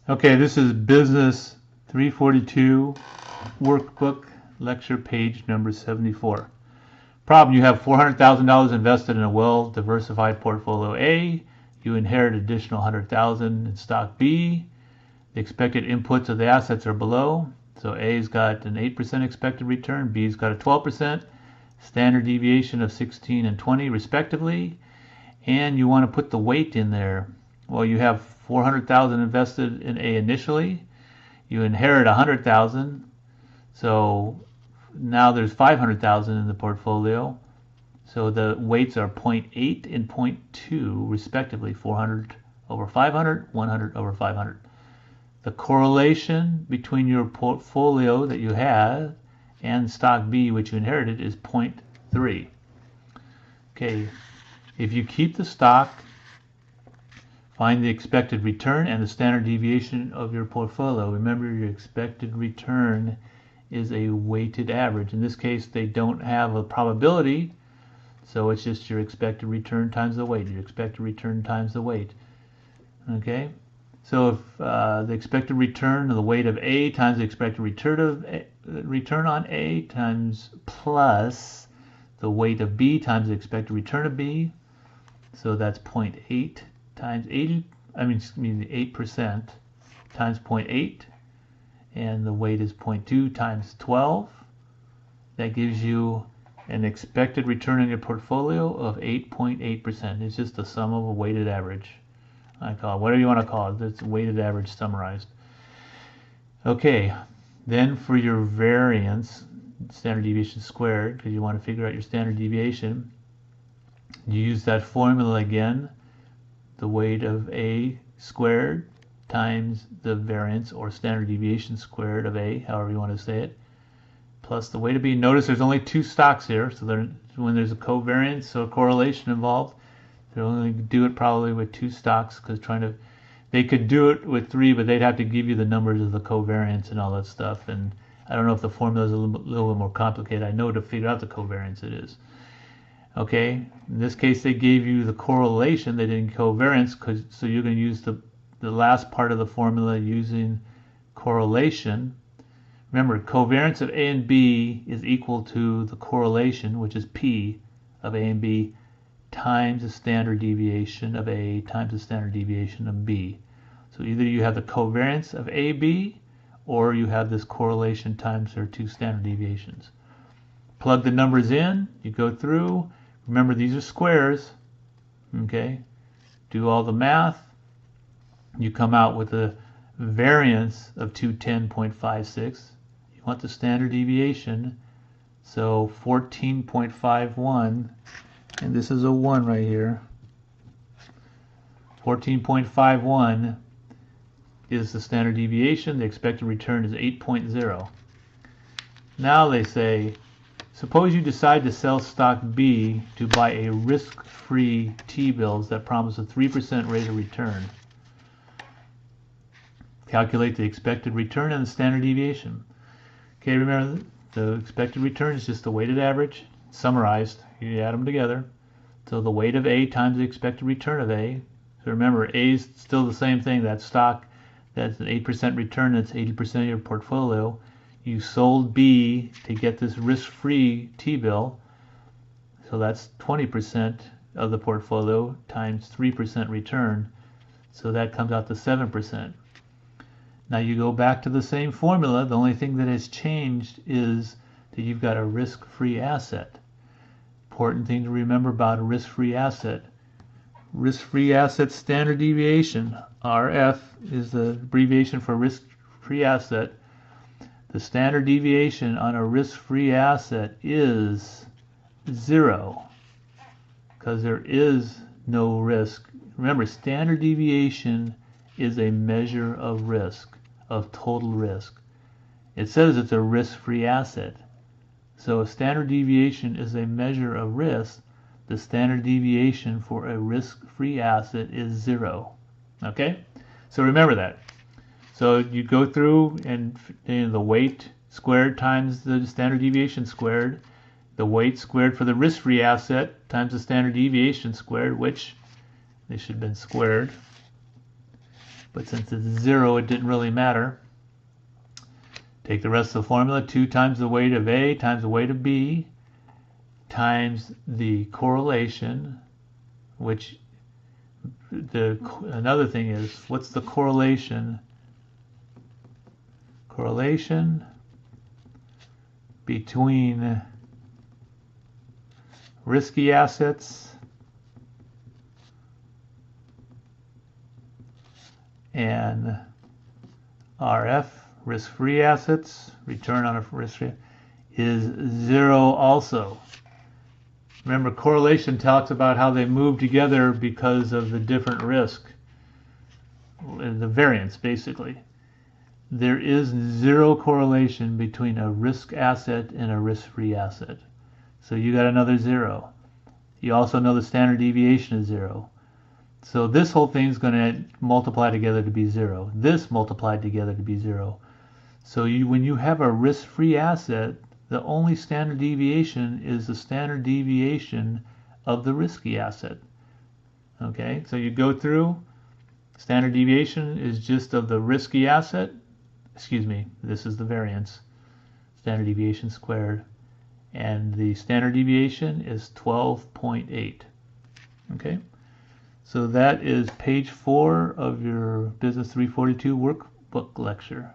Okay, this is Business 342 Workbook Lecture Page number 74. Problem: you have $400,000 invested in a well-diversified portfolio A. You inherit additional $100,000 in stock B. The expected inputs of the assets are below. So A's got an 8% expected return, B's got a 12%, standard deviation of 16 and 20 respectively, and you want to put the weight in there. Well, you have $400,000 invested in A initially. You inherit $100,000, so now there's $500,000 in the portfolio. So the weights are 0.8 and 0.2 respectively, 400 over 500, 100 over 500. The correlation between your portfolio that you had and stock B, which you inherited, is 0.3. Okay, if you keep the stock, find the expected return and the standard deviation of your portfolio. Remember, your expected return is a weighted average. In this case, they don't have a probability, so it's just your expected return times the weight. Your expected return times the weight. Okay, so if the expected return of the weight of A times the expected return on A times plus the weight of B times the expected return of B, so that's 0.8 times 80, I mean 8% times 0.8, and the weight is 0.2 times 12. That gives you an expected return on your portfolio of 8.8%. It's just the sum of a weighted average. I call it whatever you want to call it. It's weighted average summarized. Okay, then for your variance, standard deviation squared, because you want to figure out your standard deviation, you use that formula again. The weight of A squared times the variance or standard deviation squared of A, however you want to say it, plus the weight of B. Notice there's only two stocks here, so when there's a covariance or correlation involved, they'll only do it probably with two stocks, because they could do it with three, but they'd have to give you the numbers of the covariance and all that stuff. And I don't know if the formula is a little bit more complicated. I know to figure out the covariance it is. Okay, in this case they gave you the correlation, they didn't covariance, so you're going to use the last part of the formula using correlation. Remember, covariance of A and B is equal to the correlation, which is P of A and B, times the standard deviation of A times the standard deviation of B. So either you have the covariance of AB, or you have this correlation times their two standard deviations. Plug the numbers in, you go through. Remember, these are squares. Okay, do all the math. You come out with a variance of 210.56. You want the standard deviation, so 14.51, and this is a 1 right here. 14.51 is the standard deviation. The expected return is 8.0. Now they say, suppose you decide to sell stock B to buy a risk-free T-bills that promise a 3% rate of return. Calculate the expected return and the standard deviation. Okay, remember the expected return is just the weighted average summarized. You add them together. So the weight of A times the expected return of A. So remember, A is still the same thing. That stock, that's an 8% return. That's 80% of your portfolio. You sold B to get this risk-free T-bill, so that's 20% of the portfolio times 3% return, so that comes out to 7%. Now you go back to the same formula. The only thing that has changed is that you've got a risk-free asset. Important thing to remember about a risk-free asset. Risk-free asset standard deviation, RF, is the abbreviation for risk-free asset. The standard deviation on a risk-free asset is 0, because there is no risk. Remember, standard deviation is a measure of risk, of total risk. It says it's a risk-free asset. So a standard deviation is a measure of risk. The standard deviation for a risk-free asset is 0. Okay? So remember that. So you go through and the weight squared times the standard deviation squared, the weight squared for the risk-free asset times the standard deviation squared, which they should have been squared. but since it's 0, it didn't really matter. Take the rest of the formula, 2 times the weight of A times the weight of B times the correlation, which another thing is, what's the correlation? Correlation between risky assets and RF, risk-free assets, return on a risk-free, is 0 also. Remember, correlation talks about how they move together because of the different risk, the variance basically. There is 0 correlation between a risk asset and a risk-free asset. So you got another 0. You also know the standard deviation is 0. So this whole thing is going to multiply together to be 0. This multiplied together to be 0. So when you have a risk-free asset, the only standard deviation is the standard deviation of the risky asset. Okay, so you go through, standard deviation is just of the risky asset. Excuse me, this is the variance, standard deviation squared, and the standard deviation is 12.8. Okay, so that is page 4 of your Business 342 workbook lecture.